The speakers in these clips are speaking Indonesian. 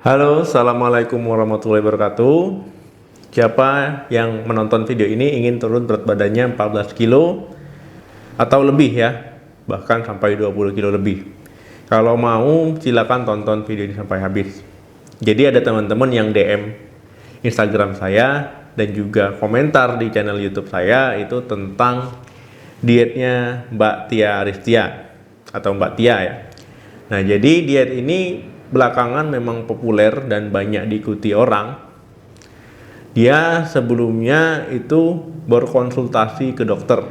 Halo, Assalamualaikum warahmatullahi wabarakatuh. Siapa yang menonton video ini ingin turun berat badannya 14 kilo atau lebih ya, bahkan sampai 20 kilo lebih. Kalau mau silakan tonton video ini sampai habis. Jadi ada teman-teman yang DM Instagram saya dan juga komentar di channel YouTube saya itu tentang dietnya Mbak Tia Aristia atau Mbak Tia ya. Nah, jadi diet ini belakangan memang populer dan banyak diikuti orang. Dia sebelumnya itu berkonsultasi ke dokter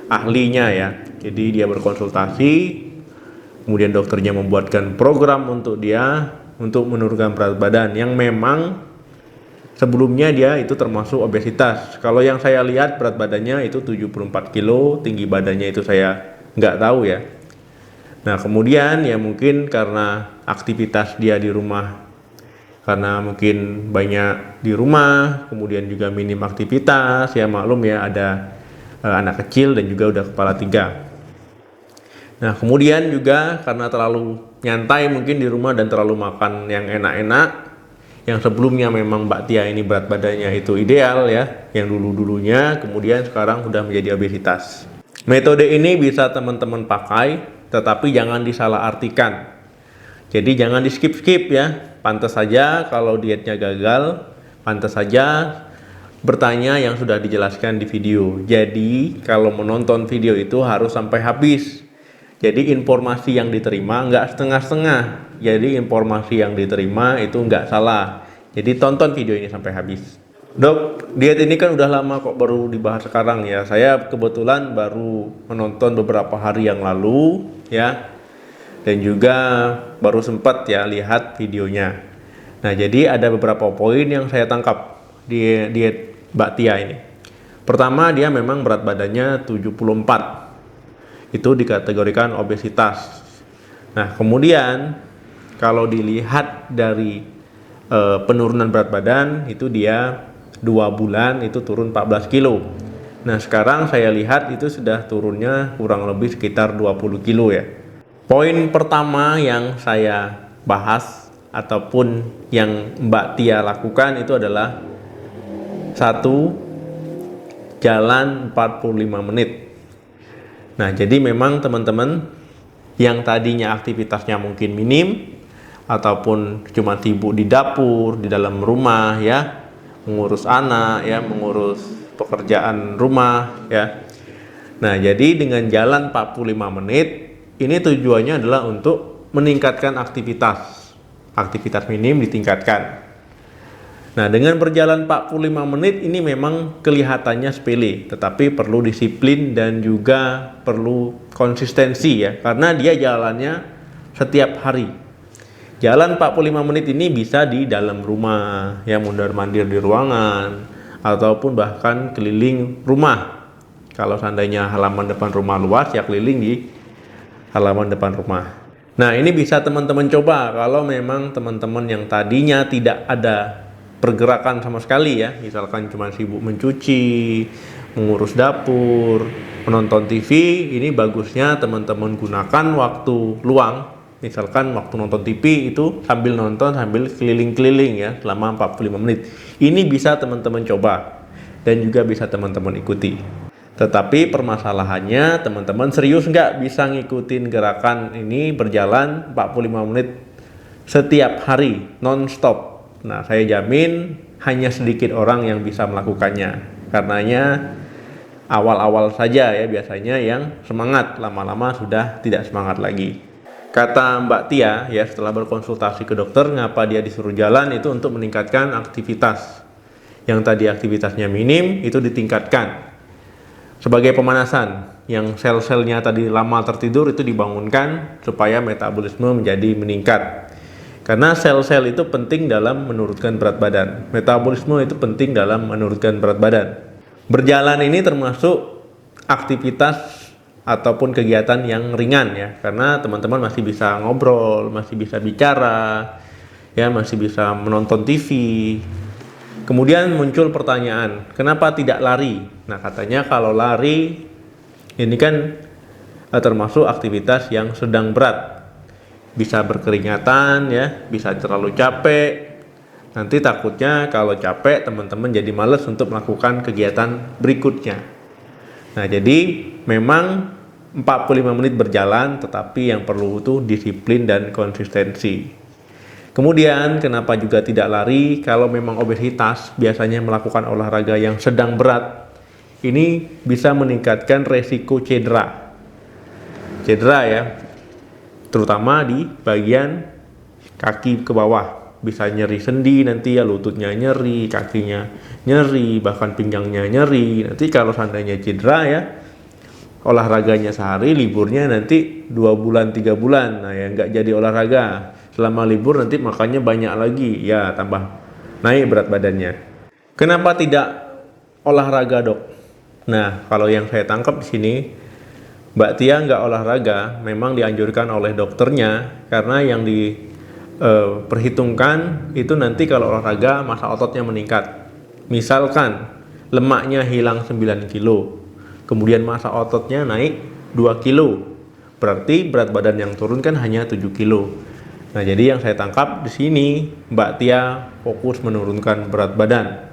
ahlinya ya. Jadi dia berkonsultasi, kemudian dokternya membuatkan program untuk dia untuk menurunkan berat badan yang memang sebelumnya dia itu termasuk obesitas. Kalau yang saya lihat berat badannya itu 74 kilo, tinggi badannya itu saya nggak tahu ya. Nah, kemudian ya mungkin karena aktivitas dia di rumah, karena mungkin banyak di rumah, kemudian juga minim aktivitas, ya maklum ya ada anak kecil dan juga udah kepala 3. Nah, kemudian juga karena terlalu nyantai mungkin di rumah dan terlalu makan yang enak-enak, yang sebelumnya memang Mbak Tia ini berat badannya itu ideal ya, yang dulu-dulunya, kemudian sekarang sudah menjadi obesitas. Metode ini bisa teman-teman pakai, tetapi jangan disalahartikan. Jadi jangan di skip-skip ya. Pantas saja kalau dietnya gagal, pantas saja bertanya yang sudah dijelaskan di video. Jadi kalau menonton video itu harus sampai habis. Jadi informasi yang diterima nggak setengah-setengah. Jadi informasi yang diterima itu nggak salah. Jadi tonton video ini sampai habis. Dok, diet ini kan udah lama kok baru dibahas sekarang ya. Saya kebetulan baru menonton beberapa hari yang lalu ya. Dan juga baru sempat ya lihat videonya. Nah, jadi ada beberapa poin yang saya tangkap di diet Mbak Tia ini. Pertama, dia memang berat badannya 74. Itu dikategorikan obesitas. Nah, kemudian kalau dilihat dari penurunan berat badan itu dia 2 bulan itu turun 14 kilo. Nah, sekarang saya lihat itu sudah turunnya kurang lebih sekitar 20 kilo ya. Poin pertama yang saya bahas ataupun yang Mbak Tia lakukan itu adalah 1. Jalan 45 menit. Nah, jadi memang teman-teman yang tadinya aktivitasnya mungkin minim ataupun cuma sibuk di dapur, di dalam rumah ya, mengurus anak ya, mengurus pekerjaan rumah ya. Nah, jadi dengan jalan 45 menit ini tujuannya adalah untuk meningkatkan aktivitas minim ditingkatkan. Nah, dengan berjalan 45 menit ini memang kelihatannya sepele, tetapi perlu disiplin dan juga perlu konsistensi ya, karena dia jalannya setiap hari. Jalan 45 menit ini bisa di dalam rumah, ya mondar-mandir di ruangan, ataupun bahkan keliling rumah. Kalau seandainya halaman depan rumah luas, ya keliling di halaman depan rumah. Nah, ini bisa teman-teman coba kalau memang teman-teman yang tadinya tidak ada pergerakan sama sekali ya, misalkan cuma sibuk mencuci, mengurus dapur, menonton TV, ini bagusnya teman-teman gunakan waktu luang. Misalkan waktu nonton TV itu sambil nonton sambil keliling-keliling ya selama 45 menit. Ini bisa teman-teman coba dan juga bisa teman-teman ikuti. Tetapi permasalahannya teman-teman serius nggak bisa ngikutin gerakan ini berjalan 45 menit setiap hari non-stop. Nah, saya jamin hanya sedikit orang yang bisa melakukannya. Karenanya awal-awal saja ya biasanya yang semangat, lama-lama sudah tidak semangat lagi. Kata Mbak Tia ya setelah berkonsultasi ke dokter, ngapa dia disuruh jalan itu untuk meningkatkan aktivitas. Yang tadi aktivitasnya minim itu ditingkatkan. Sebagai pemanasan, yang sel-selnya tadi lama tertidur itu dibangunkan supaya metabolisme menjadi meningkat. Karena sel-sel itu penting dalam menurunkan berat badan. Metabolisme itu penting dalam menurunkan berat badan. Berjalan ini termasuk aktivitas ataupun kegiatan yang ringan ya, karena teman-teman masih bisa ngobrol, masih bisa bicara, ya masih bisa menonton TV. Kemudian muncul pertanyaan, kenapa tidak lari? Nah, katanya kalau lari ini kan termasuk aktivitas yang sedang berat. bisa berkeringatan ya, bisa terlalu capek. Nanti takutnya kalau capek teman-teman jadi males untuk melakukan kegiatan berikutnya. Nah, jadi memang 45 menit berjalan, tetapi yang perlu itu disiplin dan konsistensi. Kemudian kenapa juga tidak lari? Kalau memang obesitas, biasanya melakukan olahraga yang sedang berat, ini bisa meningkatkan resiko cedera. Cedera ya, terutama di bagian kaki ke bawah. Bisa nyeri sendi nanti ya, lututnya nyeri, kakinya nyeri, bahkan pinggangnya nyeri. Nanti kalau seandainya cedera ya, olahraganya sehari, liburnya nanti 2 bulan 3 bulan. Nah ya nggak jadi olahraga. Selama libur nanti makannya banyak lagi, ya tambah naik berat badannya. Kenapa tidak olahraga, Dok? Nah, kalau yang saya tangkap di sini, Mbak Tia nggak olahraga, memang dianjurkan oleh dokternya, karena yang diperhitungkan itu nanti kalau olahraga massa ototnya meningkat. Misalkan lemaknya hilang 9 kilo, kemudian massa ototnya naik 2 kilo, berarti berat badan yang turun kan hanya 7 kilo. Nah, jadi yang saya tangkap di sini, Mbak Tia fokus menurunkan berat badan.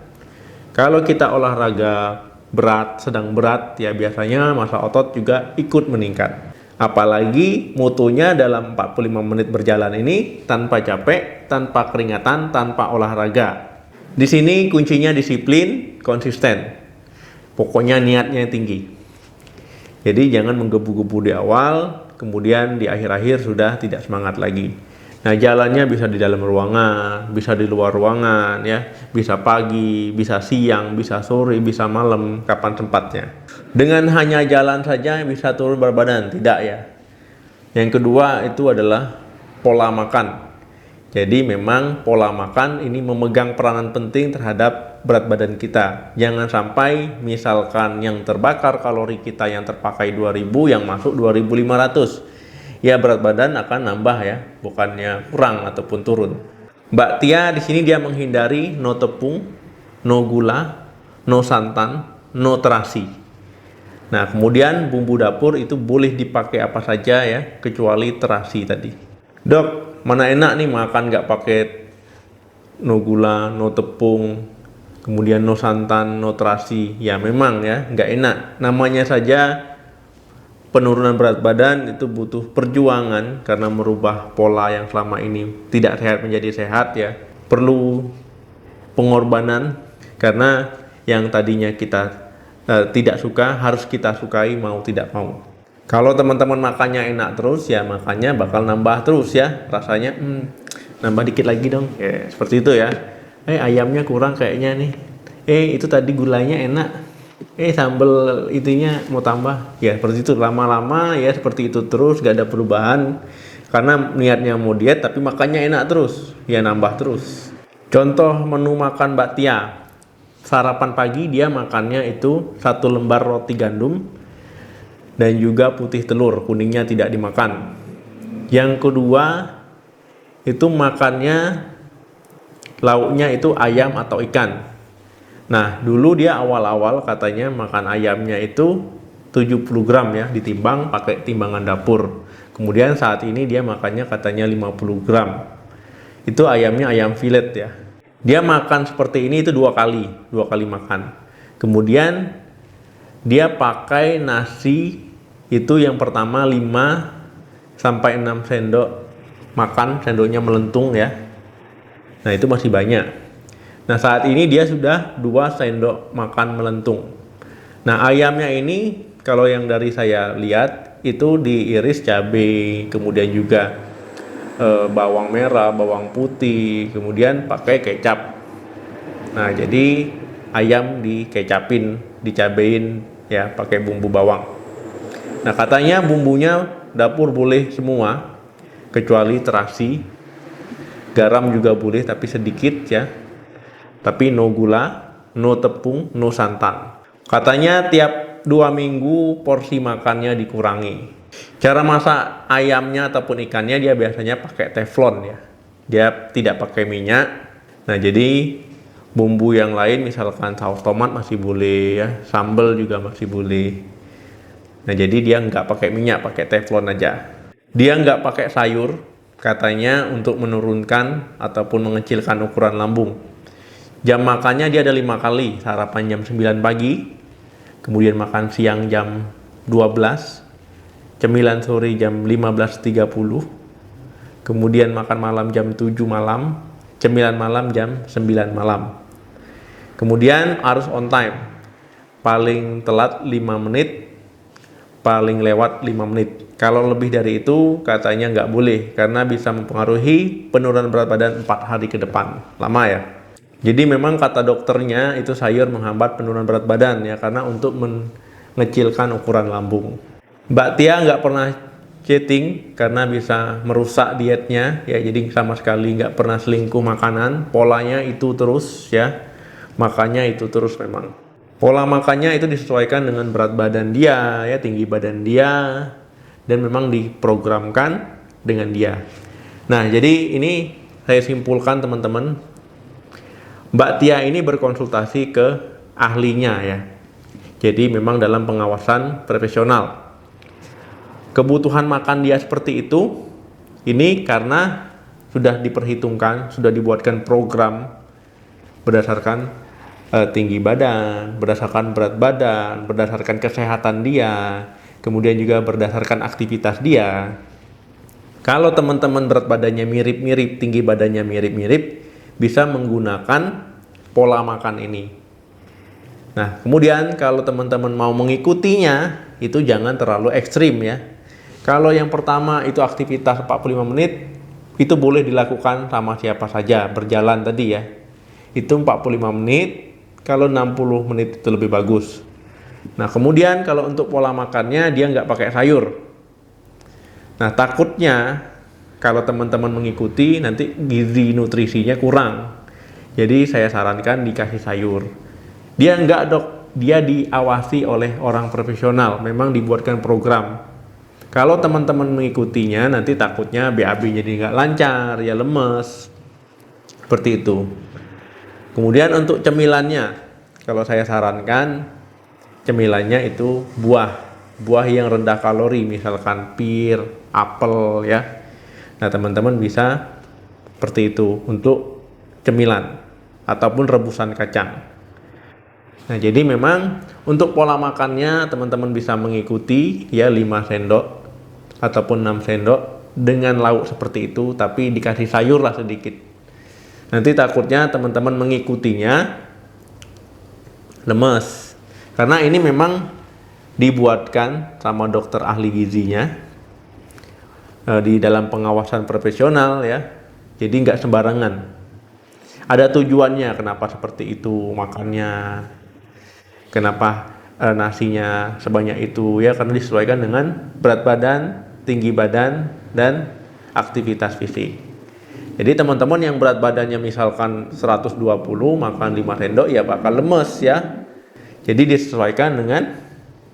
Kalau kita olahraga berat, sedang berat, ya biasanya massa otot juga ikut meningkat. Apalagi mutunya dalam 45 menit berjalan ini tanpa capek, tanpa keringatan, tanpa olahraga. Di sini kuncinya disiplin, konsisten. Pokoknya niatnya tinggi. Jadi jangan menggebu-gebu di awal, kemudian di akhir-akhir sudah tidak semangat lagi. Nah, jalannya bisa di dalam ruangan, bisa di luar ruangan ya, bisa pagi, bisa siang, bisa sore, bisa malam, kapan tempatnya. Dengan hanya jalan saja bisa turun berat badan, tidak ya. Yang kedua itu adalah pola makan. Jadi memang pola makan ini memegang peranan penting terhadap berat badan kita. Jangan sampai misalkan yang terbakar kalori kita yang terpakai 2000, yang masuk 2500. Ya berat badan akan nambah ya, bukannya kurang ataupun turun. Mbak Tia di sini dia menghindari no tepung, no gula, no santan, no terasi. Nah, kemudian bumbu dapur itu boleh dipakai apa saja ya, kecuali terasi tadi. Dok, mana enak nih makan nggak pakai no gula, no tepung, kemudian no santan, no terasi. Ya memang ya, nggak enak. Namanya saja penurunan berat badan itu butuh perjuangan karena merubah pola yang selama ini tidak sehat menjadi sehat ya. Perlu pengorbanan karena yang tadinya kita tidak suka harus kita sukai mau tidak mau. Kalau teman-teman makannya enak terus ya makannya bakal nambah terus ya rasanya. Nambah dikit lagi dong ya, seperti itu ya. Ayamnya kurang kayaknya nih. Itu tadi gulanya enak. Sambal itunya mau tambah ya, seperti itu. Lama-lama ya seperti itu terus, gak ada perubahan karena niatnya mau diet tapi makannya enak terus ya, nambah terus. Contoh menu makan Mbak Tia, sarapan pagi dia makannya itu 1 lembar roti gandum dan juga putih telur, kuningnya tidak dimakan. Yang kedua itu makannya lauknya itu ayam atau ikan. Nah, dulu dia awal-awal katanya makan ayamnya itu 70 gram ya, ditimbang pakai timbangan dapur. Kemudian saat ini dia makannya katanya 50 gram. Itu ayamnya ayam filet ya. Dia makan seperti ini itu 2 kali makan. Kemudian dia pakai nasi itu yang pertama 5 sampai 6 sendok makan, sendoknya melentung ya. Nah, itu masih banyak. Nah, saat ini dia sudah 2 sendok makan melentung. Nah, ayamnya ini kalau yang dari saya lihat itu diiris cabai, kemudian juga bawang merah, bawang putih, kemudian pakai kecap. Nah, jadi ayam dikecapin, dicabain ya pakai bumbu bawang. Nah, katanya bumbunya dapur boleh semua kecuali terasi. Garam juga boleh tapi sedikit ya. Tapi no gula, no tepung, no santan. Katanya tiap 2 minggu porsi makannya dikurangi. Cara masak ayamnya ataupun ikannya dia biasanya pakai teflon ya. Dia tidak pakai minyak. Nah, jadi bumbu yang lain misalkan saus tomat masih boleh ya, sambal juga masih boleh. Nah, jadi dia nggak pakai minyak, pakai teflon aja. Dia nggak pakai sayur katanya untuk menurunkan ataupun mengecilkan ukuran lambung. Jam makannya dia ada 5 kali, sarapan jam 9 pagi, kemudian makan siang jam 12, cemilan sore jam 15.30, kemudian makan malam jam 7 malam, cemilan malam jam 9 malam. Kemudian harus on time, paling telat 5 menit, paling lewat 5 menit. Kalau lebih dari itu katanya nggak boleh, karena bisa mempengaruhi penurunan berat badan 4 hari ke depan. Lama ya. Jadi memang kata dokternya itu sayur menghambat penurunan berat badan ya, karena untuk mengecilkan ukuran lambung. Mbak Tia nggak pernah cheating karena bisa merusak dietnya ya, jadi sama sekali nggak pernah selingkuh makanan, polanya itu terus ya, makannya itu terus memang. Pola makannya itu disesuaikan dengan berat badan dia ya, tinggi badan dia, dan memang diprogramkan dengan dia. Nah, jadi ini saya simpulkan teman-teman, Mbak Tia ini berkonsultasi ke ahlinya ya. Jadi memang dalam pengawasan profesional. Kebutuhan makan dia seperti itu, ini karena sudah diperhitungkan, sudah dibuatkan program berdasarkan tinggi badan, berdasarkan berat badan, berdasarkan kesehatan dia, kemudian juga berdasarkan aktivitas dia. Kalau teman-teman berat badannya mirip-mirip, tinggi badannya mirip-mirip, bisa menggunakan pola makan ini. Nah, kemudian kalau teman-teman mau mengikutinya, itu jangan terlalu ekstrim ya. Kalau yang pertama itu aktivitas 45 menit, itu boleh dilakukan sama siapa saja, berjalan tadi ya. Itu 45 menit, kalau 60 menit itu lebih bagus. Nah, kemudian kalau untuk pola makannya, dia nggak pakai sayur. Nah, takutnya kalau teman-teman mengikuti, nanti gizi nutrisinya kurang. Jadi saya sarankan dikasih sayur. Dia enggak dok, dia diawasi oleh orang profesional, memang dibuatkan program. Kalau teman-teman mengikutinya, nanti takutnya BAB jadi nggak lancar, ya lemes. Seperti itu. Kemudian untuk cemilannya, kalau saya sarankan, cemilannya itu buah yang rendah kalori, misalkan pir, apel ya. Nah, teman-teman bisa seperti itu untuk cemilan ataupun rebusan kacang. Nah, jadi memang untuk pola makannya teman-teman bisa mengikuti ya 5 sendok ataupun 6 sendok dengan lauk seperti itu, tapi dikasih sayur lah sedikit. Nanti takutnya teman-teman mengikutinya lemes. Karena ini memang dibuatkan sama dokter ahli gizinya di dalam pengawasan profesional ya, jadi nggak sembarangan. Ada tujuannya kenapa seperti itu makannya, kenapa nasinya sebanyak itu ya, karena disesuaikan dengan berat badan, tinggi badan, dan aktivitas fisik. Jadi teman-teman yang berat badannya misalkan 120, makan 5 sendok ya bakal lemes ya. Jadi disesuaikan dengan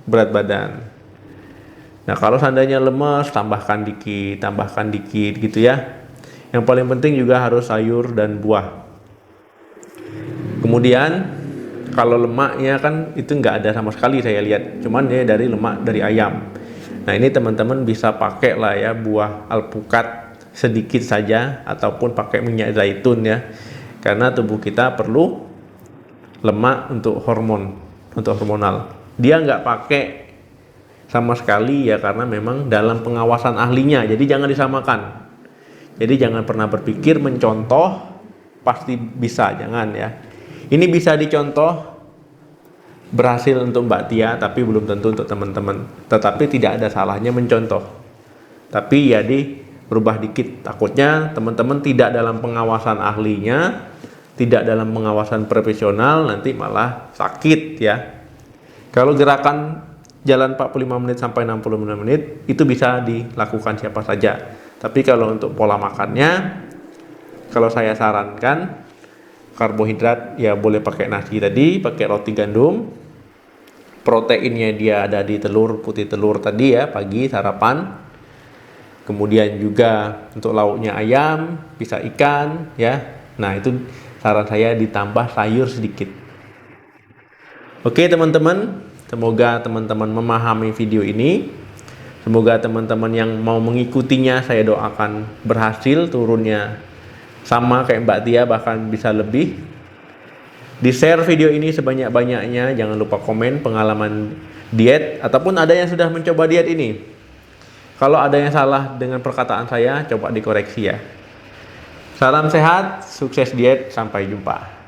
berat badan. Nah, kalau seandainya lemes, tambahkan dikit gitu ya. Yang paling penting juga harus sayur dan buah. Kemudian kalau lemaknya kan itu nggak ada sama sekali saya lihat, cuman ya dari lemak dari ayam. Nah, ini teman-teman bisa pakai lah ya buah alpukat sedikit saja ataupun pakai minyak zaitun ya. Karena tubuh kita perlu lemak untuk hormonal. Dia nggak pakai sama sekali ya, karena memang dalam pengawasan ahlinya, jadi jangan disamakan. Jadi jangan pernah berpikir mencontoh pasti bisa, jangan ya. Ini bisa dicontoh, berhasil untuk Mbak Tia, tapi belum tentu untuk teman-teman. Tetapi tidak ada salahnya mencontoh, tapi ya berubah dikit. Takutnya teman-teman tidak dalam pengawasan ahlinya, tidak dalam pengawasan profesional, nanti malah sakit ya. Kalau gerakan jalan 45 menit sampai 60 menit itu bisa dilakukan siapa saja. Tapi kalau untuk pola makannya, kalau saya sarankan karbohidrat ya boleh pakai nasi tadi, pakai roti gandum. Proteinnya dia ada di putih telur tadi ya, pagi sarapan. Kemudian juga untuk lauknya ayam, bisa ikan ya. Nah, itu saran saya ditambah sayur sedikit. Oke teman-teman, semoga teman-teman memahami video ini. Semoga teman-teman yang mau mengikutinya saya doakan berhasil turunnya sama kayak Mbak Tia, bahkan bisa lebih. Di-share video ini sebanyak-banyaknya, jangan lupa komen pengalaman diet ataupun ada yang sudah mencoba diet ini. Kalau ada yang salah dengan perkataan saya, coba dikoreksi ya. Salam sehat, sukses diet, sampai jumpa.